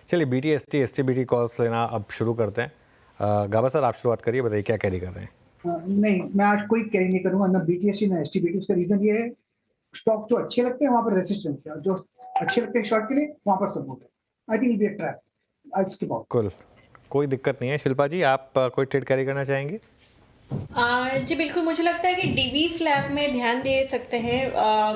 चलिए BTST STBT calls लेना अब शुरू करते हैं। गाबा सर, आप शुरुआत करिए, बताइए क्या कैरी कर रहे हैं। नहीं, मैं आज कोई कैरी नहीं करूंगा, ना BTST ना STBT। उसका रीजन ये है, स्टॉक जो अच्छे लगते हैं वहां पर रेजिस्टेंस है, और जो अच्छे लगते हैं शॉर्ट के लिए वहां पर सपोर्ट है। I think be a trap आज के बाद। कुल कोई दिक्कत नहीं है। शिल्पा जी, आप कोई ट्रेड कैरी करना चाहेंगे? जी बिल्कुल, मुझे लगता है कि डीवी स्लैब में ध्यान दे सकते हैं।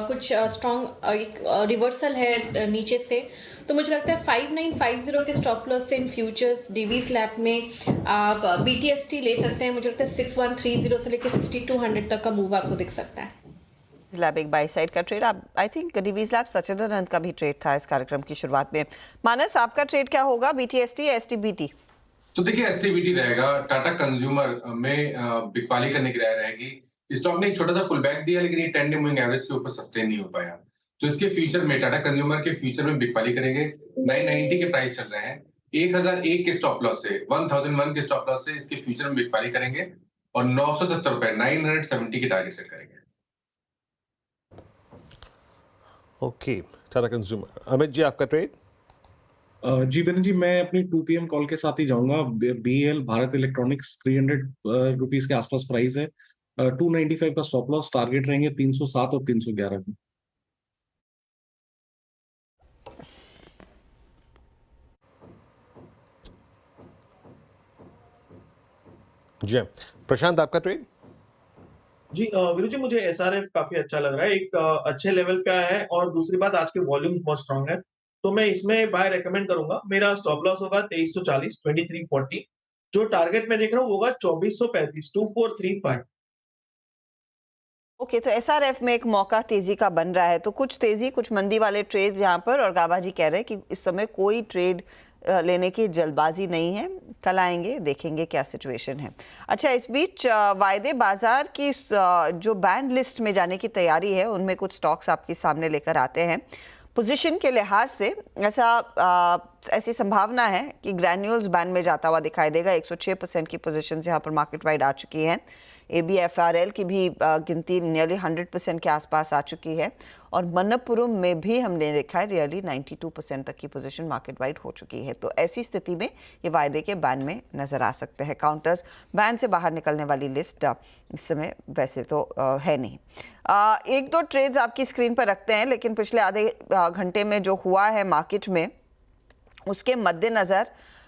कुछ स्ट्रॉन्ग एक रिवर्सल है नीचे से, तो मुझे लगता है 5950 के स्टॉप लॉस से इन फ्यूचर्स डीवी स्लैब में आप BTST ले सकते हैं। मुझे लगता है 6130 से लेकर 6200 तक का मूव आपको दिख सकता है। लैब एक बाई साइड का ट्रेड। आप I think Divi's lab Sachidanand का भी ट्रेड था इस कार्यक्रम की शुरुआत में। मानस, आपका ट्रेड क्या होगा, BTST या STBT? तो देखिए STBT रहेगा। टाटा कंज्यूमर में बिकवाली करने की राय रहेगी। स्टॉक ने एक छोटा सा पुल बैक दिया, लेकिन ये 10 डे मूविंग एवरेज के ऊपर सस्टेन नहीं हो पाया। तो इसके फ्यूचर में टाटा कंज्यूमर के फ्यूचर में बिकवाली करेंगे। 990 के प्राइस चल रहे हैं। 1001 के स्टॉप लॉस से 1001 के स्टॉप लॉस से इसके फ्यूचर में बिकवाली करेंगे और 970 रुपए 970 के टारगेट सेट करेंगे। Okay, Tata consumer. अमित जी, आपका ट्रेड? जी विनय जी, मैं अपनी 2 PM कॉल के साथ ही जाऊंगा। BEL भारत इलेक्ट्रॉनिक्स 300 रुपीस के आसपास प्राइस है। 295 का स्टॉप लॉस, टारगेट रहेंगे 307 और 311 में। जी प्रशांत, आपका ट्रेड? जी वीरू जी, मुझे SRF काफी अच्छा लग रहा है। एक अच्छे लेवल पे आया है, और दूसरी बात आज के वॉल्यूम बहुत स्ट्रांग है, तो मैं इसमें बाय रेकमेंड करूंगा। मेरा स्टॉप लॉस होगा 2340 2340। जो टारगेट मैं देख रहा हूँ वो होगा 2435 2435। ओके, तो SRF में एक मौका तेजी का बन रहा है, तो कुछ तेजी कुछ मंदी वाले ट्रेड्स यहाँ पर, और गाबा जी कह रहे हैं कि इस समय कोई ट्रेड लेने की जल्दबाजी नहीं है, कल आएंगे देखेंगे क्या सिचुएशन है। अच्छा, इस बीच वायदे बाजार की जो बैंड लिस्ट में जाने की तैयारी है, उनमें कुछ स्टॉक्स आपके सामने लेकर आते हैं। पोजीशन के लिहाज से ऐसी संभावना है कि ग्रैन्यूल्स बैंड में जाता हुआ दिखाई देगा। 106% की पोजीशन यहाँ पर मार्केट वाइड आ चुकी हैं। ABFRL की भी गिनती नियरली 100% के आसपास आ चुकी है, और मनप्पुरम में भी हमने देखा है रियली 92% तक की पोजीशन मार्केट वाइड हो चुकी है। तो ऐसी स्थिति में ये वायदे के बैन में नजर आ सकते हैं। काउंटर्स बैन से बाहर निकलने वाली लिस्ट इस समय वैसे तो है नहीं। एक दो ट्रेड्स आपकी स्क्रीन पर रखते हैं, लेकिन पिछले आधे घंटे में जो हुआ है मार्केट में, उसके मद्देनजर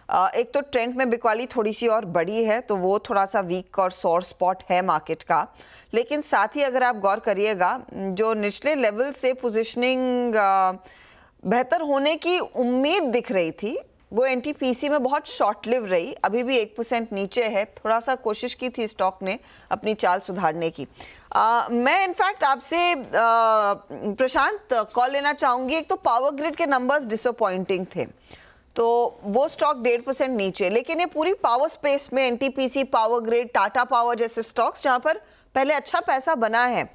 एक तो ट्रेंड में बिकवाली थोड़ी सी और बड़ी है, तो वो थोड़ा सा वीक और सॉर स्पॉट है मार्केट का। लेकिन साथ ही अगर आप गौर करिएगा, जो निचले लेवल से पोजीशनिंग बेहतर होने की उम्मीद दिख रही थी, वो NTPC में बहुत शॉर्ट लिव रही। अभी भी 1% नीचे है। थोड़ा सा कोशिश की थी स्टॉक ने अपनी चाल सुधारने की। मैं इनफैक्ट आपसे प्रशांत कॉल लेना चाहूंगी। एक तो पावर ग्रिड के नंबर्स डिसअपॉइंटिंग थे, तो वो स्टॉक 1.5% नीचे, लेकिन ये पूरी पावर स्पेस में NTPC, power grid, Tata power जैसे स्टॉक्स जहां पर पहले अच्छा पैसा बना है,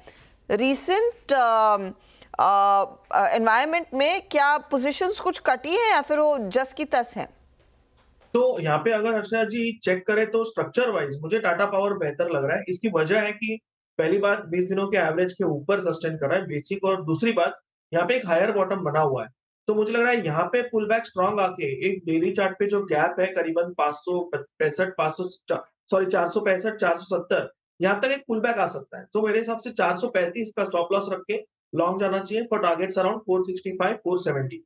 रीसेंट एनवायरनमेंट में क्या पोजीशंस कुछ कटी है या फिर वो जस की तस है? तो यहाँ पे अगर हर्षा जी चेक करें तो स्ट्रक्चर वाइज मुझे टाटा पावर बेहतर लग रहा है। इसकी वजह है कि पहली बात 20 दिनों के एवरेज के ऊपर सस्टेन कर रहा है बेसिक, और दूसरी बात यहाँ पे एक हायर बॉटम बना हुआ है। तो मुझे लग रहा है यहाँ पे पुल बैक स्ट्रॉन्ग आके एक डेली चार्ट पे जो गैप है करीबन 465 470, यहाँ तक एक पुल बैक आ सकता है। तो मेरे हिसाब से 435 का स्टॉप लॉस रख के लॉन्ग जाना चाहिए for targets around 465 470।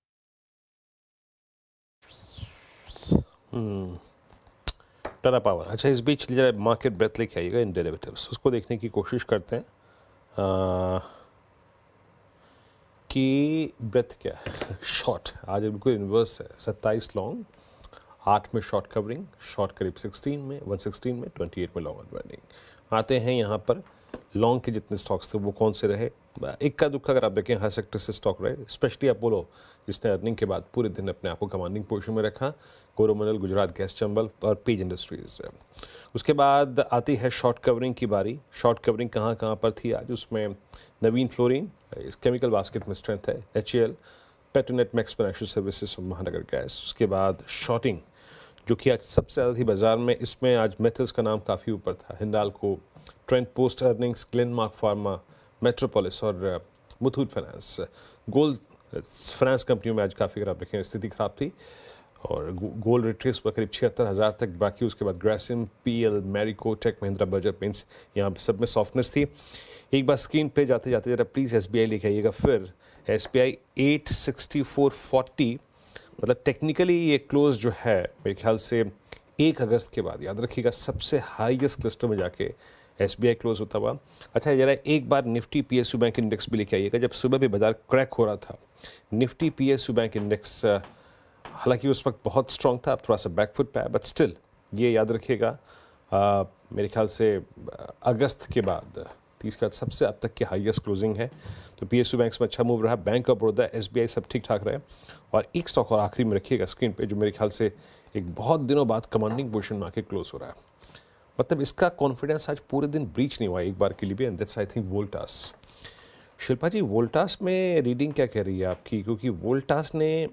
Tata power. अच्छा, इस बीच जरा मार्केट ब्रेथ लेके आइएगा इन डेरिवेटिव्स, उसको देखने की कोशिश करते हैं कि ब्रेथ क्या है। शॉर्ट आज बिल्कुल इन्वर्स है। 27 लॉन्ग, 8 में शॉर्ट कवरिंग, शॉर्ट करीब 16 में, 116 में, 28 में लॉन्ग अनवाइंडिंग। आते हैं यहाँ पर लॉन्ग के जितने स्टॉक्स थे वो कौन से रहे। इक्का दुक्का अगर आप देखें हर सेक्टर से स्टॉक रहे, स्पेशली अपोलो जिसने अर्निंग के बाद पूरे दिन अपने आप को कमांडिंग पोजीशन में रखा, कोरोमंडल, गुजरात गैस चंबल और पेज इंडस्ट्रीज। उसके बाद आती है शॉर्ट कवरिंग की बारी। शॉर्ट कवरिंग कहाँ कहाँ पर थी आज? उसमें नवीन फ्लोरिन, केमिकल बास्केट में स्ट्रेंथ है, HAL, Petronet, max financial services, महानगर गैस। उसके बाद शॉर्टिंग जो कि आज सबसे ज़्यादा थी बाजार में, इसमें आज मेटल्स का नाम काफ़ी ऊपर था। Hindalco, Trent post earnings, Glenmark pharma, metropolis और मुथूट फाइनेंस। गोल्ड फाइनेंस कंपनियों में आज काफ़ी, अगर आप देखें, स्थिति खराब थी। और गोल्ड रिट्रेस पर करीब 76,000 तक, बाकी उसके बाद Grasim, PL, Marico, tech Mahindra, Bajaj paints, यहाँ सब में सॉफ्टनेस थी। एक बार स्क्रीन पे जाते जाते जरा प्लीज़ SBI लिखे आइएगा। फिर SBI 864.40, मतलब टेक्निकली ये क्लोज जो है मेरे ख्याल से 1 अगस्त के बाद, याद रखिएगा, सबसे हाईएस्ट क्लस्टर में जाके SBI क्लोज होता हुआ। अच्छा, जरा एक बार निफ्टी PSU बैंक इंडेक्स भी लेके आइएगा। जब सुबह भी बाजार क्रैक हो रहा था, निफ्टी PSU बैंक इंडेक्स हालांकि उस वक्त बहुत स्ट्रॉन्ग था, अब थोड़ा सा बैकफुट पे है, बट स्टिल ये याद रखिएगा मेरे ख्याल से अगस्त के बाद 30 के बाद सबसे अब तक की हाईएस्ट क्लोजिंग है। तो PSU बैंक्स में अच्छा मूव रहा, बैंक ऑफ बड़ौदा, SBI सब ठीक ठाक रहे। और एक स्टॉक और आखिरी में रखिएगा स्क्रीन पे, जो मेरे ख्याल से एक बहुत दिनों बाद कमांडिंग पोजीशन में आके क्लोज हो रहा है, मतलब इसका कॉन्फिडेंस आज पूरे दिन ब्रीच नहीं हुआ एक बार के लिए भी, and that's I think Voltas. Shilpa ji, Voltas में रीडिंग क्या कह रही है आपकी? क्योंकि वोल्टास ने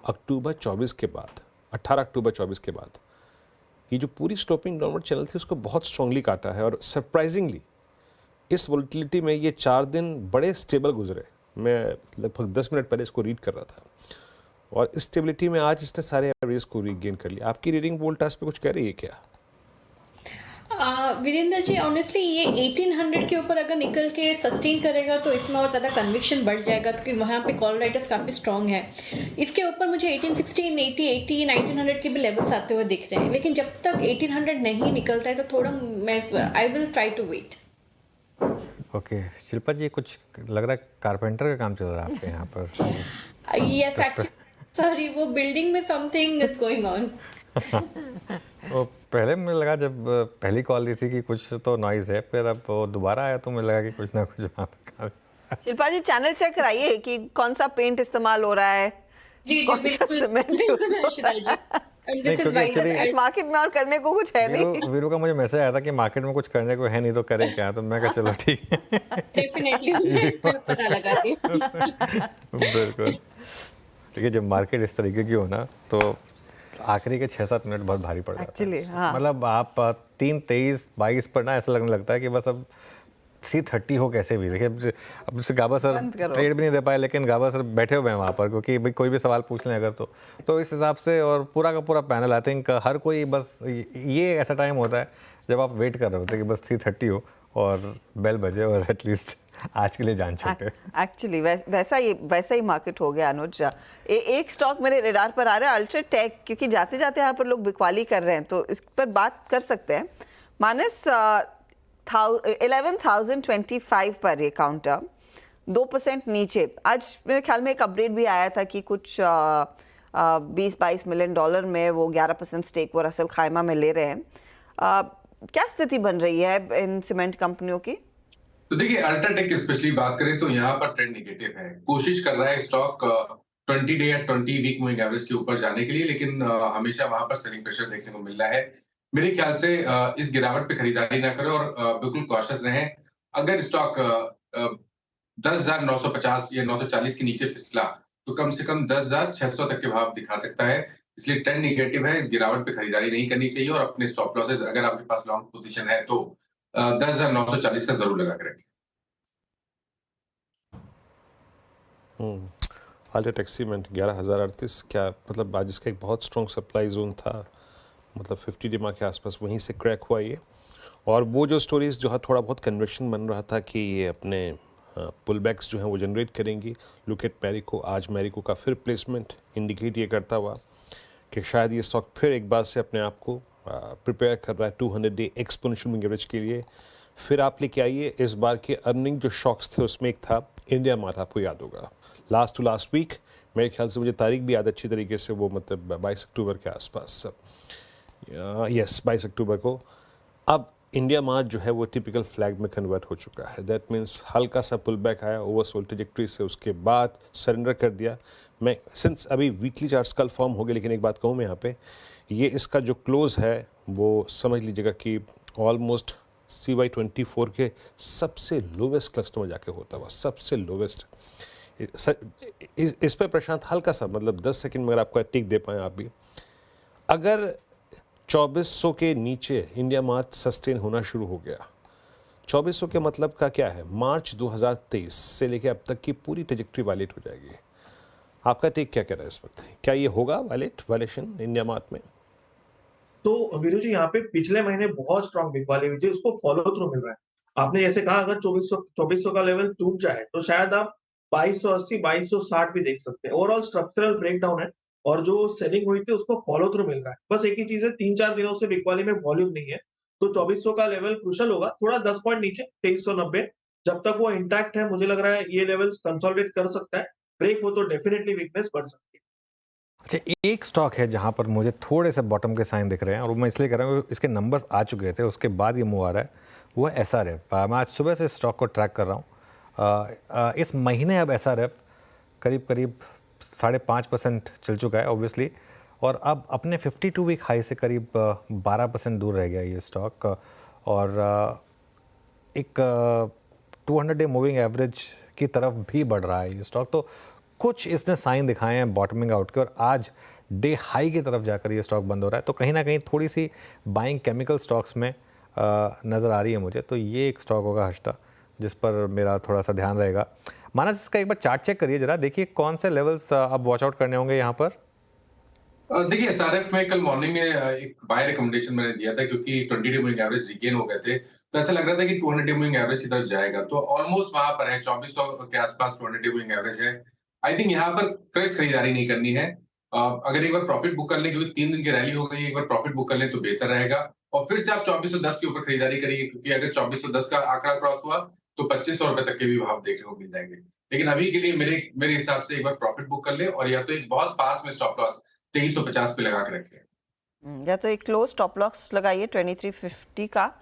अक्टूबर 24 के बाद, 18 अक्टूबर 24 के बाद ये जो पूरी स्टॉपिंग डाउनवर्ड चैनल थी उसको बहुत स्ट्रांगली काटा है, और सरप्राइजिंगली इस वोलेटिलिटी में ये 4 दिन बड़े स्टेबल गुजरे। मैं लगभग 10 मिनट पहले इसको रीड कर रहा था, और इस स्टेबिलिटी में आज इसने सारे एवरेज को रीगेन कर लिया। आपकी रीडिंग वोल्टास पे कुछ कह रही है क्या? वीरेंद्र जी, ऑनेस्टली ये 1800 के ऊपर अगर निकल के सस्टेन करेगा तो इसमें और ज़्यादा कन्विक्शन बढ़ जाएगा, क्योंकि वहाँ पे कॉल राइटर्स काफ़ी स्ट्रॉन्ग है। इसके ऊपर मुझे 1860, 80, 1900 के भी लेवल्स आते हुए दिख रहे हैं, लेकिन जब तक 1800 नहीं निकलता है तो थोड़ा मैं I will try to wait. Okay Shilpa ji, कुछ लग रहा है कारपेंटर का काम चल रहा है आपके यहाँ पर। यस एक्चुअली, सॉरी, वो बिल्डिंग में समथिंग इज गोइंग ऑन। वो पहले मुझे लगा, जब पहली कॉल दी थी कि कुछ तो नॉइज़ है, फिर अब वो दोबारा आया तो मुझे लगा कि कुछ ना कुछ वहाँ पे काम। शिल्पा जी, चैनल चेक कराइए कि कौन सा पेंट इस्तेमाल हो रहा है, जी कौन सा बिल्कुल सीमेंट बिल्कुल यूज हो अर्शिदा जी, and this is क्योंकि why actually- इस मार्केट में और करने को कुछ है नहीं। वीरू का मुझे मैसेज आया था कि मार्केट में कुछ करने को है नहीं तो करें क्या, तो मैं कहा चलो ठीक है। डेफिनेटली मैं पता लगाती हूँ। बिल्कुल ठीक है। जब मार्केट इस तरीके की हो ना, तो आखिरी के 6-7 मिनट बहुत भारी पड़ जाता Actually, है। हाँ। मतलब आप 3:23-22 पर ना ऐसा लगने लगता है कि बस अब 3:30 हो कैसे भी। देखिए अब से गाबा सर बंद करो। ट्रेड भी नहीं दे पाए, लेकिन गाबा सर बैठे हुए हैं वहाँ पर, क्योंकि भाई कोई भी सवाल पूछ लें अगर तो इस हिसाब से, और पूरा का पूरा पैनल आई थिंक हर कोई, बस ये ऐसा टाइम होता है जब आप वेट कर रहे होते हैं कि बस 3:30 हो और बेल बजे और एटलीस्ट आज के लिए जान छूटे। एक्चुअली वैसा ही मार्केट हो गया अनुज। एक स्टॉक मेरे रडार पर आ रहा है, अल्ट्राटेक, क्योंकि जाते जाते यहाँ पर लोग बिकवाली कर रहे हैं तो इस पर बात कर सकते हैं। माइनस 11,025 पर ये काउंटर 2% नीचे। आज मेरे ख्याल में एक अपडेट भी आया था कि कुछ 20-22 मिलियन डॉलर में वो 11% स्टेक वो रसल खाइमा में ले रहे हैं। क्या स्थिति बन रही है इन सीमेंट कंपनियों की? तो देखिए, अल्ट्राटेक की स्पेशली बात करें तो यहाँ पर ट्रेंड निगेटिव है। कोशिश कर रहा है स्टॉक 20 डे या 20 वीक मूविंग एवरेज के ऊपर जाने के लिए, लेकिन हमेशा वहां पर सेलिंग प्रेशर देखने को मिल रहा है। मेरे ख्याल से इस गिरावट पे खरीदारी ना करें और बिल्कुल कॉशियस रहें। अगर स्टॉक 10,950 या 940 के नीचे फिसला तो कम से कम 10,600 तक के भाव दिखा सकता है। इसलिए ट्रेंड निगेटिव है, इस गिरावट पे खरीदारी नहीं करनी चाहिए, और अपने स्टॉप लॉसेस अगर आपके पास लॉन्ग पोजीशन है तो 10,940 का जरूर लगा कर रखें। अल्ट्राटेक सीमेंट 11,038, क्या मतलब आज इसका एक बहुत स्ट्रॉन्ग सप्लाई जोन था, मतलब 50 डिमा के आसपास, वहीं से क्रैक हुआ ये। और वो जो स्टोरीज जो है थोड़ा बहुत कन्विक्शन बन रहा था कि ये अपने पुल बैक्स जो हैं वो जनरेट करेंगी। लुक एट मैरिको, आज मैरिको का फिर प्लेसमेंट इंडिकेट ये करता हुआ कि शायद ये स्टॉक फिर एक बार से अपने आप को प्रिपेयर कर रहा है 200 डे एक्सपोनेंशियल मूविंग एवरेज के लिए। फिर आप लेके आइए इस बार के अर्निंग जो शॉक्स थे, उसमें एक था इंडिया मार्ट, आपको याद होगा लास्ट टू लास्ट वीक, मेरे ख्याल से मुझे तारीख भी याद अच्छी तरीके से, वो मतलब 22 अक्टूबर के आसपास, यस 22 अक्टूबर को। अब इंडिया मार्ट जो है वो टिपिकल फ्लैग में कन्वर्ट हो चुका है। दैट मीन्स हल्का सा पुल बैक आया ओवरसोल्ड ट्रैजेक्टरी से, उसके बाद सरेंडर कर दिया। मैं सिंस अभी वीकली चार्ट्स कल फॉर्म हो गए, लेकिन एक बात कहूँ मैं यहाँ पे, ये इसका जो क्लोज है वो समझ लीजिएगा कि ऑलमोस्ट CY24 के सबसे लोवेस्ट क्लस्टर में जाके होता हुआ, सबसे लोवेस्ट। इस पर प्रशांत हल्का सा, मतलब 10 सेकंड में अगर आपको टिक दे पाएँ आप भी, अगर 2400 के नीचे इंडिया मार्ट सस्टेन होना शुरू हो गया, 2400 के मतलब का क्या है, मार्च 2023 से लेके अब तक की पूरी ट्रैजेक्टरी वायलेट हो जाएगी। आपका टेक क्या कह रहा है इस वक्त? क्या ये होगा वायलेशन इंडिया मार्ट में? तो वीरू जी यहाँ पे पिछले महीने बहुत स्ट्रॉन्ग बिकवाली हुई थी, उसको फॉलो थ्रू मिल रहा है। आपने जैसे कहा अगर 2400 का लेवल टूट जाए तो शायद आप 2280 2260 भी देख सकते हैं। ओवरऑल स्ट्रक्चरल ब्रेकडाउन है और जो सेलिंग हुई थी उसको फॉलो थ्रू मिल रहा है। बस एक ही चीज है, 3-4 दिनों से बिकवाली में वॉल्यूम नहीं है, तो 2400 का लेवल क्रूशियल होगा। थोड़ा 10 पॉइंट नीचे 2390, जब तक वो इंटैक्ट है मुझे लग रहा है ये लेवल्स कंसोलिडेट कर सकता है। ब्रेक हो तो डेफिनेटली वीकनेस बढ़ सकती है। अच्छा, एक स्टॉक है जहां पर मुझे थोड़े से बॉटम के साइन दिख रहे हैं और मैं इसलिए कह रहा हूँ इसके नंबर्स आ चुके थे, उसके बाद ये मूव आ रहा है, वो है SRF। मैं आज सुबह से स्टॉक को ट्रैक कर रहा हूँ। इस महीने अब SRF करीब करीब 5.5% चल चुका है ऑब्वियसली, और अब अपने 52 वीक हाई से करीब 12% दूर रह गया ये स्टॉक, और एक 200 डे मूविंग एवरेज की तरफ भी बढ़ रहा है ये स्टॉक। तो कुछ इसने साइन दिखाए हैं बॉटमिंग आउट के, और आज डे हाई की तरफ जाकर ये स्टॉक बंद हो रहा है। तो कहीं ना कहीं थोड़ी सी बाइंग केमिकल स्टॉक्स में नज़र आ रही है मुझे। तो ये एक स्टॉक होगा हश्ता जिस पर मेरा थोड़ा सा ध्यान रहेगा। मानस, इसका एक बार चार्ट चेक करिए जरा, देखिए कौन से लेवल्स अब वॉच आउट करने होंगे यहाँ पर। देखिए SRF में कल मॉर्निंग में एक बाय रिकमेंडेशन मैंने दिया था क्योंकि 20 डे मूविंग एवरेज रिगेन हो गए थे, तो ऐसा लग रहा था कि 200 डे मूविंग एवरेज की तरफ जाएगा। तो ऑलमोस्ट वहां पर है, 2400 के आसपास 200 डे मूविंग एवरेज है। आई थिंक यहाँ पर फ्रेश खरीदारी नहीं करनी है। अगर एक बार प्रॉफिट बुक कर लें, क्योंकि 3 दिन की रैली हो गई, एक बार प्रॉफिट बुक कर लें तो बेहतर रहेगा। और फिर से आप 2410 के ऊपर खरीदारी करिए, क्योंकि अगर 2410 का आंकड़ा क्रॉस हुआ तो 2500 रुपए तक के भी भाव देखने को मिल जाएंगे। लेकिन अभी के लिए मेरे हिसाब से एक बार प्रॉफिट बुक कर ले, और या तो एक बहुत पास में स्टॉप लॉस 2350 पे लगा के रखें। या तो एक क्लोज स्टॉप लॉस लगाइए 2350 का।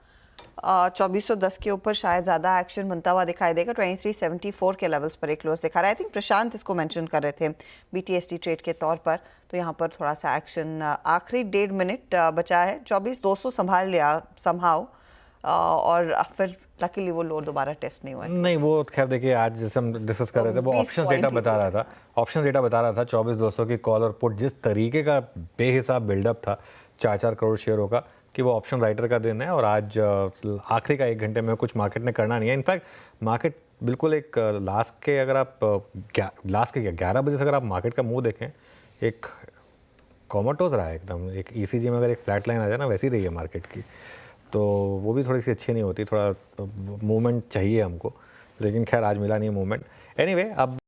2410 के ऊपर शायद ज़्यादा एक्शन बनता हुआ दिखाई देगा। 2374 के लेवल्स पर एक क्लोज दिखा रहा है। आई थिंक प्रशांत इसको मेंशन कर रहे थे BTST ट्रेड के तौर पर, तो यहाँ पर थोड़ा सा एक्शन आखिरी 1.5 मिनट बचा है। 24200 संभाल लिया समहाउ, और फिर लकीली वो लो दोबारा टेस्ट नहीं हुआ है। नहीं, वो खैर देखिए आज जैसे हम डिस्कस कर रहे थे, वो 20 ऑप्शन डेटा बता रहा था, 24200 की कॉल और पुट जिस तरीके का बेहिसाब बिल्डअप था 4-4 करोड़ शेयरों का, कि वो ऑप्शन राइटर का दिन है। और आज आखिरी का 1 घंटे में कुछ मार्केट ने करना नहीं है। इनफैक्ट मार्केट बिल्कुल एक लास्ट के 11 बजे से अगर आप मार्केट का मुंह देखें, एक कॉमोटोज रहा है एकदम। एक ECG में अगर एक फ्लैट लाइन आ जाए ना, वैसी रही है मार्केट की, तो वो भी थोड़ी सी अच्छी नहीं होती। थोड़ा मूवमेंट चाहिए हमको, लेकिन खैर आज मिला नहीं मूवमेंट। एनीवे अब